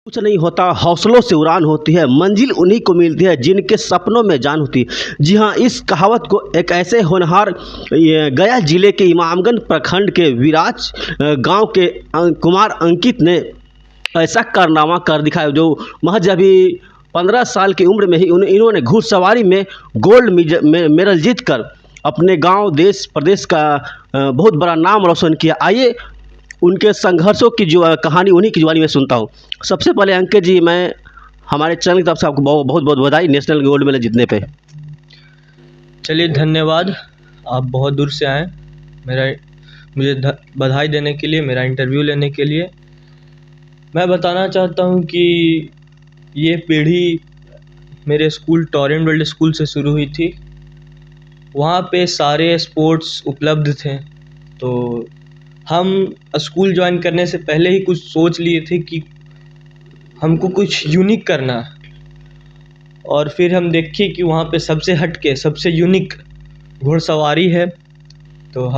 कुछ नहीं होता, हौसलों से उड़ान होती है, मंजिल उन्हीं को मिलती है जिनके सपनों में जान होती है। जी हाँ, इस कहावत को एक ऐसे होनहार गया जिले के इमामगंज प्रखंड के विराज गांव के कुमार अंकित ने ऐसा कारनामा कर दिखाया जो महज अभी 15 साल की उम्र में ही इन्होंने घुड़सवारी में गोल्ड मेडल जीत कर अपने गांव, देश, प्रदेश का बहुत बड़ा नाम रोशन किया। आइए उनके संघर्षों की जो कहानी उन्हीं की जुबानी में सुनता हूँ। सबसे पहले अंकित जी, मैं हमारे चैनल की तरफ से आपको बहुत बहुत बधाई नेशनल गोल्ड मेडल जीतने पे। चलिए, धन्यवाद। आप बहुत दूर से आए मुझे बधाई देने के लिए, मेरा इंटरव्यू लेने के लिए। मैं बताना चाहता हूँ कि ये पीढ़ी मेरे स्कूल टॉरेंट वर्ल्ड स्कूल से शुरू हुई थी। वहाँ पे सारे स्पोर्ट्स उपलब्ध थे, तो हम स्कूल ज्वाइन करने से पहले ही कुछ सोच लिए थे कि हमको कुछ यूनिक करना है। और फिर हम देखे कि वहाँ पे सबसे हटके, सबसे यूनिक घुड़सवारी है। तो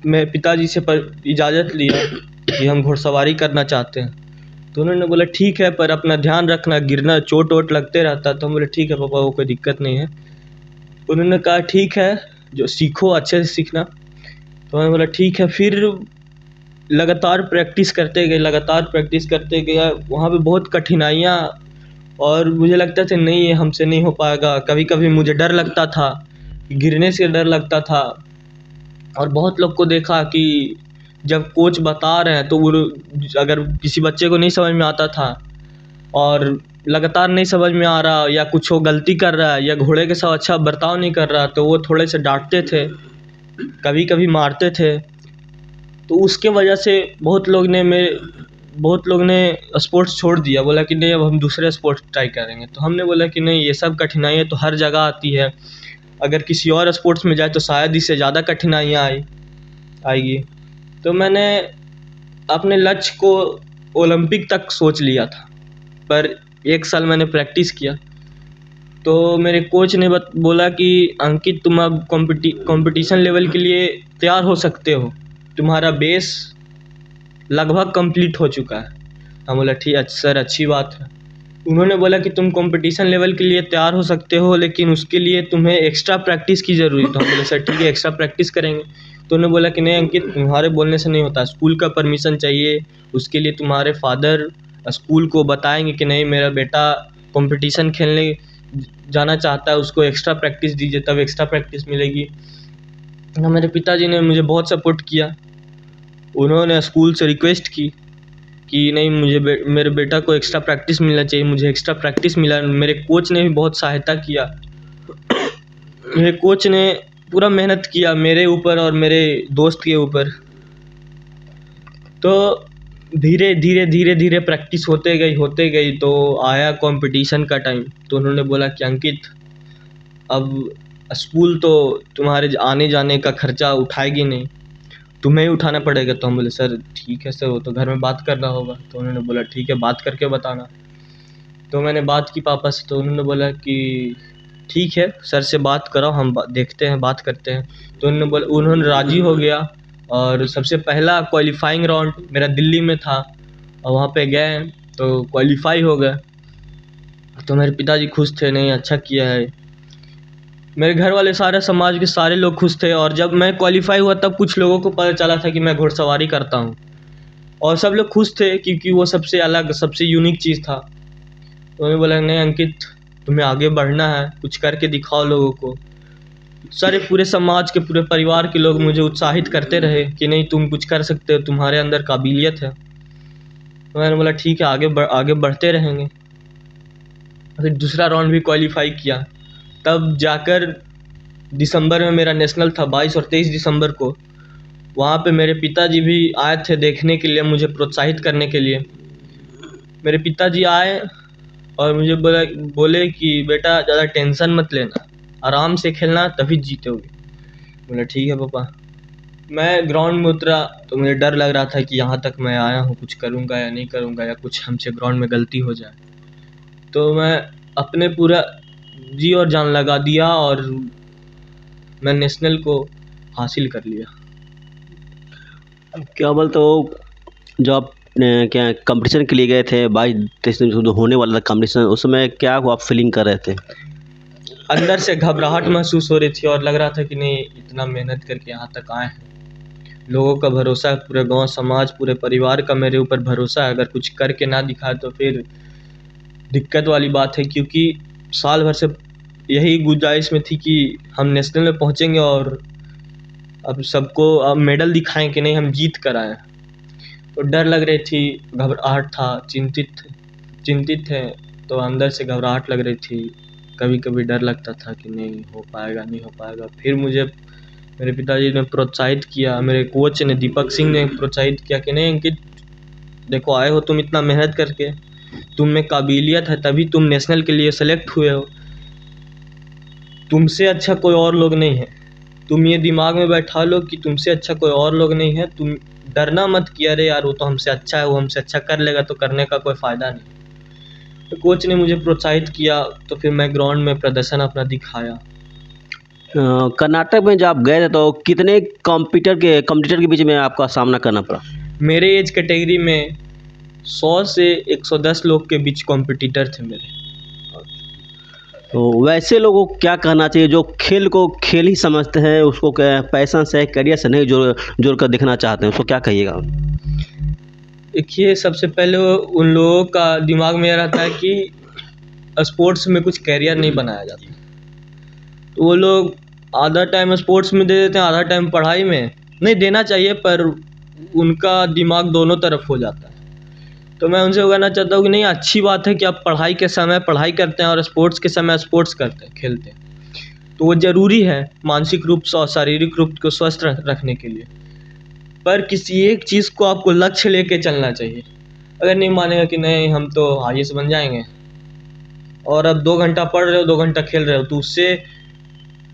मैं पिताजी से इजाज़त लिया कि हम घुड़सवारी करना चाहते हैं। तो उन्होंने बोला ठीक है, पर अपना ध्यान रखना, गिरना, चोट वोट लगते रहता। तो हम बोले ठीक है पापा, वो कोई दिक्कत नहीं है। उन्होंने कहा ठीक है, जो सीखो अच्छे से सीखना। तो मैंने बोला ठीक है। फिर लगातार प्रैक्टिस करते गए। वहाँ पे बहुत कठिनाइयाँ, और मुझे लगता था नहीं, ये हमसे नहीं हो पाएगा। कभी कभी मुझे डर लगता था, गिरने से डर लगता था। और बहुत लोग को देखा कि जब कोच बता रहे हैं तो वो, अगर किसी बच्चे को नहीं समझ में आता था और लगातार नहीं समझ में आ रहा, या कुछ वो गलती कर रहा है, या घोड़े के साथ अच्छा बर्ताव नहीं कर रहा, तो वो थोड़े से डांटते थे, कभी कभी मारते थे। तो उसके वजह से बहुत लोग ने स्पोर्ट्स छोड़ दिया, बोला कि नहीं अब हम दूसरे स्पोर्ट्स ट्राई करेंगे। तो हमने बोला कि नहीं, ये सब कठिनाइयाँ तो हर जगह आती है, अगर किसी और स्पोर्ट्स में जाए तो शायद इससे ज़्यादा कठिनाइयाँ आएगी। तो मैंने अपने लक्ष्य को ओलंपिक तक सोच लिया था, पर 1 साल मैंने प्रैक्टिस किया। तो मेरे कोच ने बोला कि अंकित, तुम अब कंपटीशन लेवल के लिए तैयार हो सकते हो, तुम्हारा बेस लगभग कंप्लीट हो चुका है। हम बोला ठीक है सर, अच्छी बात है। उन्होंने बोला कि तुम कंपटीशन लेवल के लिए तैयार हो सकते हो, लेकिन उसके लिए तुम्हें एक्स्ट्रा प्रैक्टिस की ज़रूरत है। हम बोले सर ठीक है, एक्स्ट्रा प्रैक्टिस करेंगे। तो उन्होंने बोला कि नहीं अंकित, तुम्हारे बोलने से नहीं होता, स्कूल का परमिशन चाहिए। उसके लिए तुम्हारे फादर स्कूल को बताएंगे कि नहीं, मेरा बेटा कंपटीशन खेलने जाना चाहता है, उसको एक्स्ट्रा प्रैक्टिस दीजिए, तब एक्स्ट्रा प्रैक्टिस मिलेगी। मेरे पिताजी ने मुझे बहुत सपोर्ट किया। उन्होंने स्कूल से रिक्वेस्ट की कि नहीं, मेरे बेटा को एक्स्ट्रा प्रैक्टिस मिलना चाहिए। मुझे एक्स्ट्रा प्रैक्टिस मिला। मेरे कोच ने भी बहुत सहायता किया। मेरे कोच ने पूरा मेहनत किया मेरे ऊपर और मेरे दोस्त के ऊपर। तो धीरे धीरे प्रैक्टिस होते गई। तो आया कंपटीशन का टाइम। तो उन्होंने बोला कि अंकित, अब स्कूल तो तुम्हारे आने जाने का खर्चा उठाएगी नहीं, तुम्हें ही उठाना पड़ेगा। तो हम बोले सर ठीक है सर, वो तो घर में बात करना होगा। तो उन्होंने बोला ठीक है, बात करके बताना। तो मैंने बात की पापा से। तो उन्होंने बोला कि ठीक है, सर से बात कराओ, हम देखते हैं, बात करते हैं। तो उन्होंने राज़ी हो गया। और सबसे पहला क्वालिफाइंग राउंड मेरा दिल्ली में था, और वहाँ पे गए तो क्वालिफाई हो गए। तो मेरे पिताजी खुश थे, नहीं अच्छा किया है। मेरे घर वाले, सारे समाज के सारे लोग खुश थे। और जब मैं क्वालिफाई हुआ तब कुछ लोगों को पता चला था कि मैं घुड़सवारी करता हूँ, और सब लोग खुश थे क्योंकि वो सबसे अलग, सबसे यूनिक चीज़ था। तो उन्होंने बोला नहीं अंकित, तुम्हें आगे बढ़ना है, कुछ करके दिखाओ लोगों को। सारे पूरे समाज के, पूरे परिवार के लोग मुझे उत्साहित करते रहे कि नहीं तुम कुछ कर सकते हो, तुम्हारे अंदर काबिलियत है। तो मैंने बोला ठीक है, आगे बढ़ते रहेंगे। फिर दूसरा राउंड भी क्वालिफाई किया। तब जाकर दिसंबर में मेरा नेशनल था, 22 और 23 दिसंबर को। वहाँ पे मेरे पिताजी भी आए थे देखने के लिए, मुझे प्रोत्साहित करने के लिए। मेरे पिताजी आए और मुझे बोले कि बेटा ज़्यादा टेंशन मत लेना, आराम से खेलना, तभी जीतोगे। बोला ठीक है पापा। मैं ग्राउंड में उतरा तो मुझे डर लग रहा था कि यहाँ तक मैं आया हूँ, कुछ करूँगा या नहीं करूँगा, या कुछ हमसे ग्राउंड में गलती हो जाए। तो मैं अपने पूरा जी और जान लगा दिया, और मैं नेशनल को हासिल कर लिया। क्या बोलते हो, जब आप क्या कंपटीशन के लिए गए थे 22-23 जो होने वाला था कंपटीशन, उस समय क्या आप फीलिंग कर रहे थे? अंदर से घबराहट महसूस हो रही थी और लग रहा था कि नहीं, इतना मेहनत करके यहाँ तक आए हैं, लोगों का भरोसा है, पूरे गांव समाज पूरे परिवार का मेरे ऊपर भरोसा है। अगर कुछ करके ना दिखाए तो फिर दिक्कत वाली बात है, क्योंकि साल भर से यही गुंजाइश में थी कि हम नेशनल में पहुँचेंगे और अब सबको अब मेडल दिखाएं कि नहीं हम जीत कर आए। तो डर लग रही थी, घबराहट था, चिंतित थे, तो अंदर से घबराहट लग रही थी। कभी कभी डर लगता था कि नहीं हो पाएगा, नहीं हो पाएगा। फिर मुझे मेरे पिताजी ने प्रोत्साहित किया, मेरे कोच ने दीपक सिंह ने प्रोत्साहित किया कि नहीं अंकित, देखो आए हो तुम इतना मेहनत करके, तुम में काबिलियत है तभी तुम नेशनल के लिए सेलेक्ट हुए हो, तुमसे अच्छा कोई और लोग नहीं है। तुम ये दिमाग में बैठा लो कि तुमसे अच्छा कोई और लोग नहीं है। तुम डरना मत कि अरे यार वो तो हमसे अच्छा है, वो हमसे अच्छा कर लेगा, तो करने का कोई फ़ायदा नहीं। तो कोच ने मुझे प्रोत्साहित किया, तो फिर मैं ग्राउंड में प्रदर्शन अपना दिखाया। कर्नाटक में जब आप गए थे तो कितने कॉम्पिटिटर के बीच में आपका सामना करना पड़ा? मेरे एज कैटेगरी में 100 से 110 लोग के बीच कॉम्पिटिटर थे मेरे। तो वैसे लोगों को क्या कहना चाहिए जो खेल को खेल ही समझते हैं, उसको पैशन से करियर से नहीं जोड़ कर देखना चाहते हैं, उसको क्या कहिएगा? देखिए, सबसे पहले उन लोगों का दिमाग में यह रहता है कि स्पोर्ट्स में कुछ कैरियर नहीं बनाया जाता, तो वो लोग आधा टाइम स्पोर्ट्स में दे देते हैं, आधा टाइम पढ़ाई में। नहीं देना चाहिए, पर उनका दिमाग दोनों तरफ हो जाता है। तो मैं उनसे कहना चाहता हूँ कि नहीं, अच्छी बात है कि आप पढ़ाई के समय पढ़ाई करते हैं और स्पोर्ट्स के समय स्पोर्ट्स करते हैं, खेलते हैं, तो वो ज़रूरी है मानसिक रूप से और शारीरिक रूप को स्वस्थ रखने के लिए। पर किसी एक चीज़ को आपको लक्ष्य लेके चलना चाहिए। अगर नहीं मानेगा कि नहीं हम तो IAS बन जाएंगे, और अब 2 घंटा पढ़ रहे हो 2 घंटा खेल रहे हो, तो उससे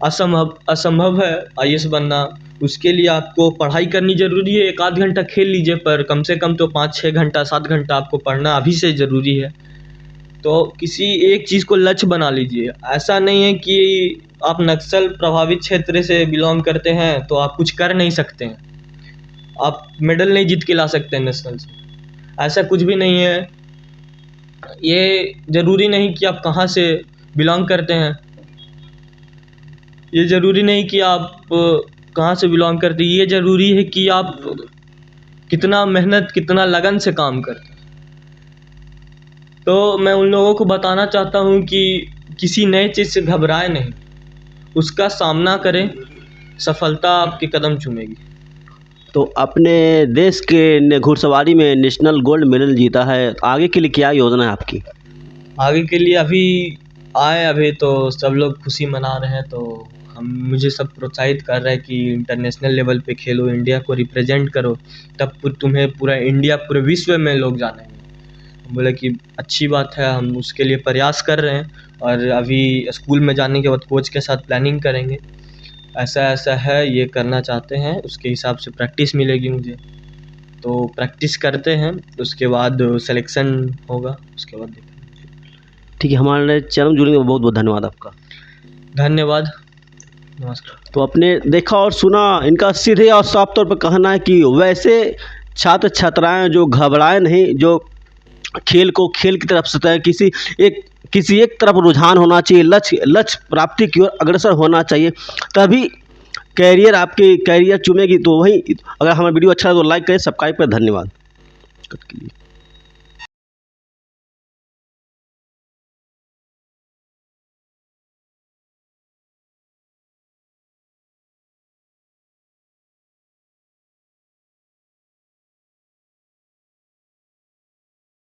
असंभव है IAS बनना। उसके लिए आपको पढ़ाई करनी ज़रूरी है, 1 आध घंटा खेल लीजिए, पर कम से कम तो 5-6 घंटा 7 घंटा आपको पढ़ना अभी से ज़रूरी है। तो किसी एक चीज़ को लक्ष्य बना लीजिए। ऐसा नहीं है कि आप नक्सल प्रभावित क्षेत्र से बिलोंग करते हैं तो आप कुछ कर नहीं सकते हैं, आप मेडल नहीं जीत के ला सकते हैं नेशनल से, ऐसा कुछ भी नहीं है। ये ज़रूरी नहीं कि आप कहाँ से बिलोंग करते हैं, ये ज़रूरी नहीं कि आप कहाँ से बिलोंग करते हैं, ये ज़रूरी है कि आप कितना मेहनत कितना लगन से काम करते हैं। तो मैं उन लोगों को बताना चाहता हूँ कि किसी नए चीज़ से घबराए नहीं, उसका सामना करें, सफलता आपके कदम चूमेगी। तो अपने देश के घुड़सवारी में नेशनल गोल्ड मेडल जीता है, आगे के लिए क्या योजना है आपकी? आगे के लिए अभी तो सब लोग खुशी मना रहे हैं, तो मुझे सब प्रोत्साहित कर रहे हैं कि इंटरनेशनल लेवल पे खेलो, इंडिया को रिप्रेजेंट करो, तब तुम्हें पूरा इंडिया पूरे विश्व में लोग जानेंगे। बोले कि अच्छी बात है, हम उसके लिए प्रयास कर रहे हैं, और अभी स्कूल में जाने के बाद कोच के साथ प्लानिंग करेंगे, ऐसा है, ये करना चाहते हैं, उसके हिसाब से प्रैक्टिस मिलेगी मुझे। तो प्रैक्टिस करते हैं, उसके बाद सिलेक्शन होगा, उसके बाद देखेंगे। ठीक है, हमारे चैनल जुड़ने में बहुत बहुत धन्यवाद आपका। धन्यवाद, नमस्कार। तो आपने देखा और सुना, इनका सीधे और साफ तौर पर कहना है कि वैसे छात्र छात्राएं जो घबराए नहीं, जो खेल को खेल की तरफ सतह किसी एक तरफ रुझान होना चाहिए, लक्ष्य प्राप्ति की ओर अग्रसर होना चाहिए, तभी कैरियर चुनेगी। तो वही, अगर हमारा वीडियो अच्छा है तो लाइक करें, सब्सक्राइब करें। धन्यवाद।